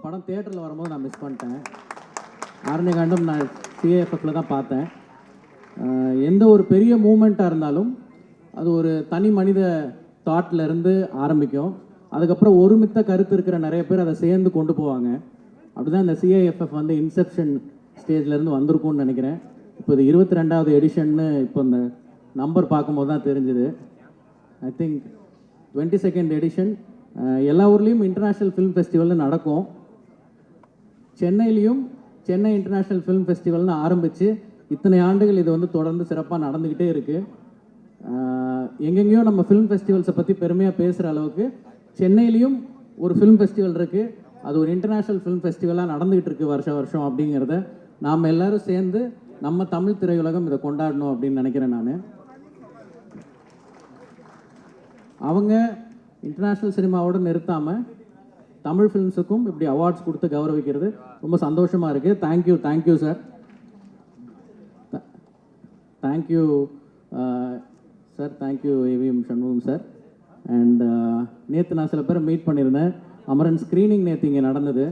படம் தியேட்டரில் வரும்போது நான் மிஸ் பண்ணிட்டேன். ஆரண்யகாண்டம் நான் சிஏஎஃப்எஃப்ல தான் பார்த்தேன். எந்த ஒரு பெரிய மூமெண்ட்டாக இருந்தாலும் அது ஒரு தனி மனித தாட்ல இருந்து ஆரம்பிக்கும். அதுக்கப்புறம் ஒருமித்த கருத்து இருக்கிற நிறைய பேர் அதை சேர்ந்து கொண்டு போவாங்க. அப்படிதான் இந்த சிஐஎஃப்எஃப் வந்து இன்செப்ஷன் ஸ்டேஜ்லேருந்து வந்திருக்கும்னு நினைக்கிறேன். இப்போ இது 22வது எடிஷன்னு இப்போ இந்த நம்பர் பார்க்கும்போது தான் தெரிஞ்சுது. I think 22nd edition. எல்லா ஊர்லேயும் இன்டர்நேஷ்னல் ஃபிலிம் ஃபெஸ்டிவல்னு நடக்கும். சென்னையிலையும் சென்னை இன்டர்நேஷ்னல் ஃபிலிம் ஃபெஸ்டிவல்னு ஆரம்பித்து இத்தனை ஆண்டுகள் இது வந்து தொடர்ந்து சிறப்பாக நடந்துக்கிட்டே இருக்குது. எங்கெங்கேயோ நம்ம ஃபிலிம் ஃபெஸ்டிவல்ஸை பற்றி பெருமையாக பேசுகிற அளவுக்கு சென்னையிலையும் ஒரு ஃபிலிம் ஃபெஸ்டிவல் இருக்குது. அது ஒரு இன்டர்நேஷ்னல் ஃபிலிம் ஃபெஸ்டிவலாக நடந்துக்கிட்டு இருக்குது வருஷம் அப்படிங்கிறத நாம் எல்லோரும் சேர்ந்து நம்ம தமிழ் திரையுலகம் இதை கொண்டாடணும் அப்படின்னு நினைக்கிறேன். நான் அவங்க இன்டர்நேஷ்னல் சினிமாவோடு நிறுத்தாமல் தமிழ் ஃபிலிம்ஸுக்கும் இப்படி அவார்ட்ஸ் கொடுத்து கௌரவிக்கிறது ரொம்ப சந்தோஷமாக இருக்குது. Thank you sir. Thank you sir. Thank you AVM Shanmugam sir. And நேற்று நான் சில பேரை மீட் பண்ணியிருந்தேன். அமரன் ஸ்க்ரீனிங் நேற்று இங்கே நடந்தது.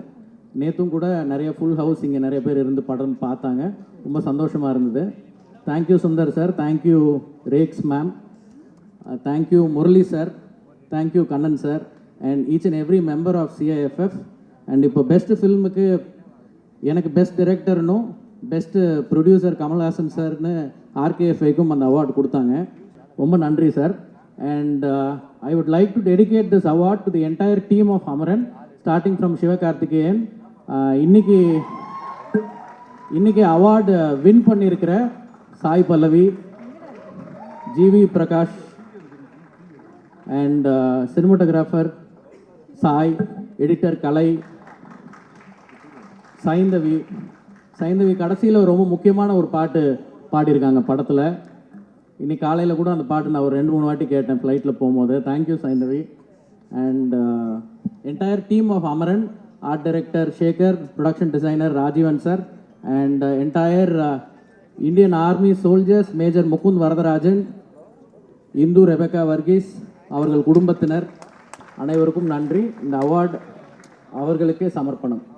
நேற்றும் கூட நிறைய ஃபுல் ஹவுஸ் இங்கே நிறைய பேர் இருந்து படம் பார்த்தாங்க. ரொம்ப சந்தோஷமாக இருந்தது. Thank you Sundar sir. தேங்க்யூ ரேக்ஸ் ma'am. Thank you Murali sir. Thank you Kannan sir. And each and every member of CIFF. And இப்போ பெஸ்ட் ஃபில்முக்கு எனக்கு பெஸ்ட் டிரெக்டர்னும் பெஸ்ட் ப்ரொடியூசர் கமல்ஹாசன் சார்னு ஆர்கேஎஃப்ஐக்கும் அந்த அவார்டு கொடுத்தாங்க. ரொம்ப நன்றி sir. And I would like to dedicate this award to the entire team of Amaran starting from Sivakarthikeyan. இன்னைக்கு அவார்டு வின் பண்ணியிருக்கிற Sai Pallavi, GV Prakash and cinematographer Sai, editor கலை, சைந்தவி கடைசியில் ரொம்ப முக்கியமான ஒரு பாட்டு பாடியிருக்காங்க படத்தில். இன்னைக்கு காலையில் கூட அந்த பாட்டு நான் ஒரு 2-3 வாட்டி கேட்டேன் ஃப்ளைட்டில் போகும்போது. Thank you Saindhavi. And entire team of Amaran, art director Sekar, production designer Rajeevan sir, and entire Indian army soldiers, major Mukund Varadarajan, Indhu Rebecca Varghese, அவர்கள் குடும்பத்தினர் அனைவருக்கும் நன்றி. இந்த அவார்டு அவர்களுக்கே சமர்ப்பணம்.